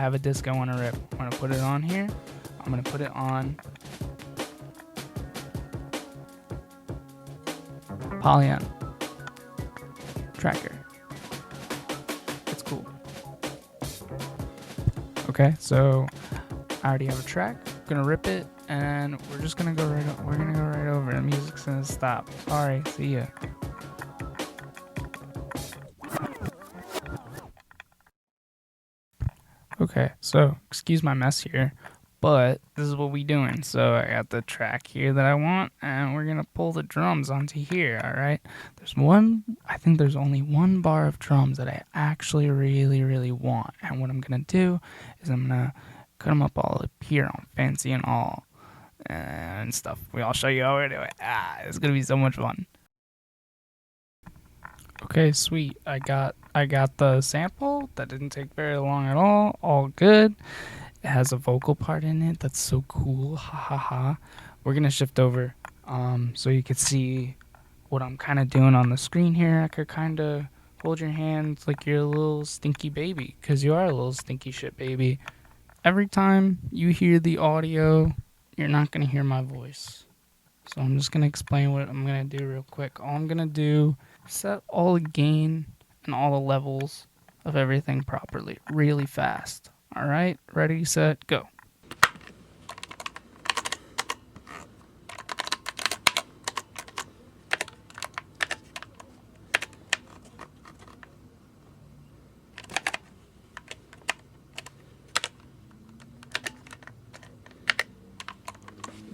have a disc I want to rip. I'm going to put it on here. I'm going to put it on Polyon tracker. It's cool. Okay, so I already have a track. I'm gonna rip it, and we're just gonna go right. We're gonna go right over. The music's gonna stop. Sorry, see ya. Okay, so excuse my mess here, but this is what we doing. So I got the track here that I want, and we're gonna pull the drums onto here. All right. I think there's only one bar of drums that I actually really want, and what I'm gonna do is I'm gonna cut them up all up here on fancy and all and stuff. I'll show you how we do it. It's gonna be so much fun. Okay, sweet. I got the sample. That didn't take very long at all. All good. It has a vocal part in it. That's so cool. Ha ha ha. We're gonna shift over so you can see what I'm kind of doing on the screen here. I could kind of hold your hands like you're a little stinky baby, because you are a little stinky shit baby. Every time you hear the audio, you're not gonna hear my voice. So I'm just gonna explain what I'm gonna do real quick. All I'm gonna do, set all the gain and all the levels of everything properly, really fast. All right, ready, set, go.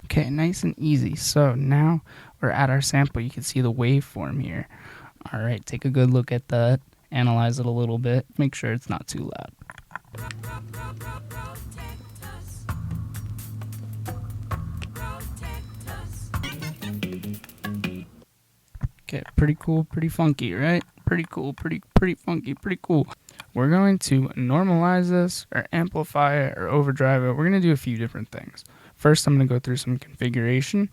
Okay, nice and easy. So now we're at our sample. You can see the waveform here. All right, take a good look at that. Analyze it a little bit. Make sure it's not too loud. Okay, pretty cool, pretty funky, right? Pretty cool, pretty funky, pretty cool. We're going to normalize this or amplify it or overdrive it. We're going to do a few different things. First, I'm going to go through some configuration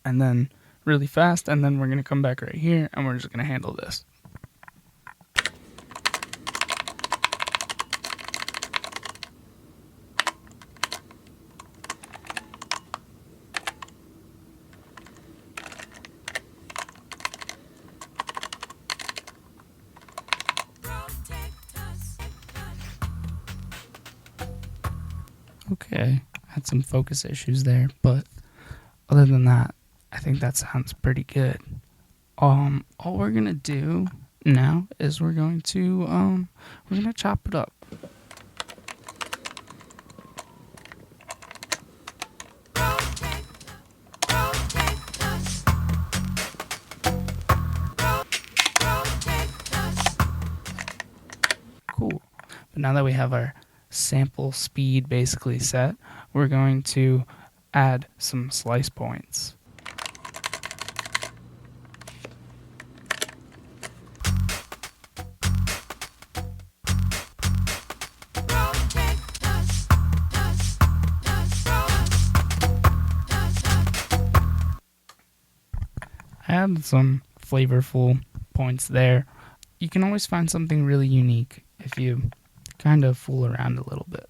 and then really fast, and then we're going to come back right here and we're just going to handle this. Okay, had some focus issues there, but other than that, I think that sounds pretty good. All we're gonna do now is we're gonna chop it up. Cool. But now that we have our sample speed basically set, we're going to add some slice points. I added some flavorful points there. You can always find something really unique if you kind of fool around a little bit.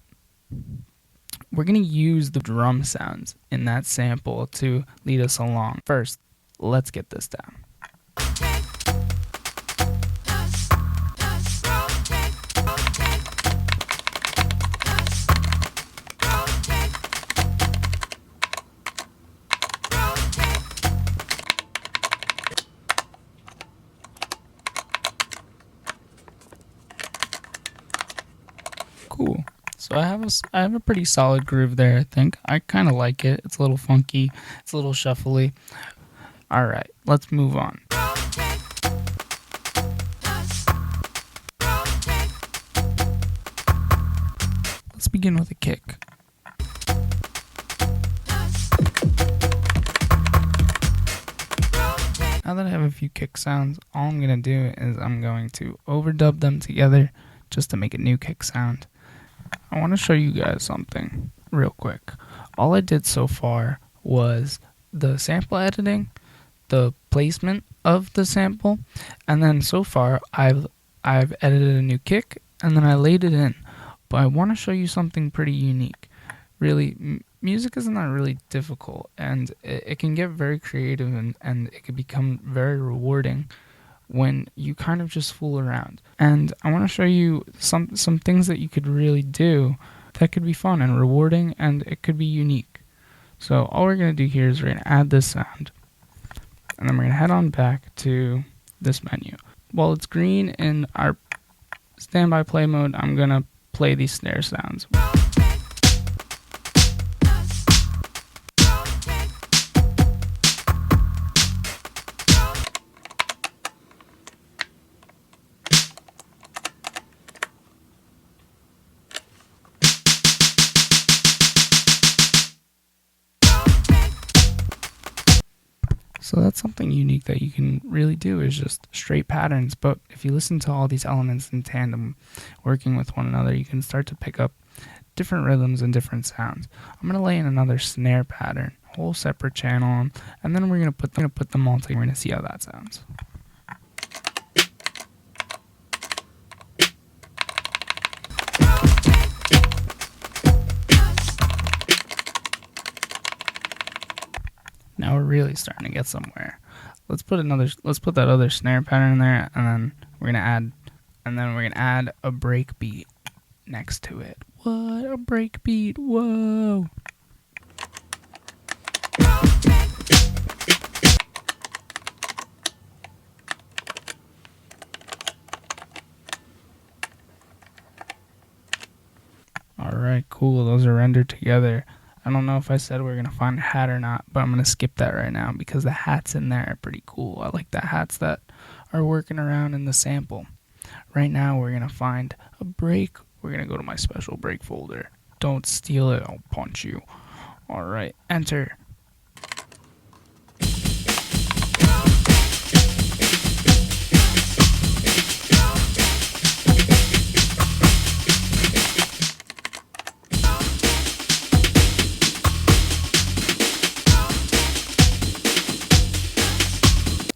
We're going to use the drum sounds in that sample to lead us along. First, let's get this down. Cool. So I have a pretty solid groove there, I think. I kind of like it. It's a little funky. It's a little shuffly. All right, let's move on. Let's begin with a kick. Now that I have a few kick sounds, all I'm going to do is I'm going to overdub them together just to make a new kick sound. I want to show you guys something real quick. All I did so far was the sample editing, the placement of the sample, and then so far I've edited a new kick and then I laid it in. But I want to show you something pretty unique. Really, music is not really difficult, and it can get very creative, and it can become very rewarding when you kind of just fool around. And I want to show you some things that you could really do that could be fun and rewarding, and it could be unique. So all we're going to do here is we're going to add this sound, and then we're going to head on back to this menu. While it's green in our standby play mode, I'm going to play these snare sounds. So that's something unique that you can really do, is just straight patterns. But if you listen to all these elements in tandem, working with one another, you can start to pick up different rhythms and different sounds. I'm going to lay in another snare pattern, whole separate channel, and then we're going to put them all together. We're going to see how that sounds. Now we're really starting to get somewhere. Let's put that other snare pattern in there, and then we're gonna add a break beat next to it. What a break beat! Whoa! All right, cool. Those are rendered together. I don't know if I said we're going to find a hat or not, but I'm going to skip that right now because the hats in there are pretty cool. I like the hats that are working around in the sample. Right now, we're going to find a break. We're going to go to my special break folder. Don't steal it. I'll punch you. All right, enter.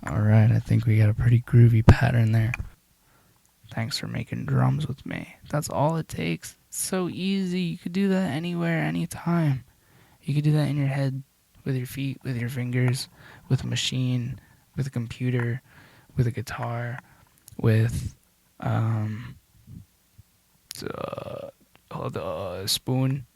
Alright, I think we got a pretty groovy pattern there. Thanks for making drums with me. That's all it takes. It's so easy. You could do that anywhere, anytime. You could do that in your head, with your feet, with your fingers, with a machine, with a computer, with a guitar, with a spoon.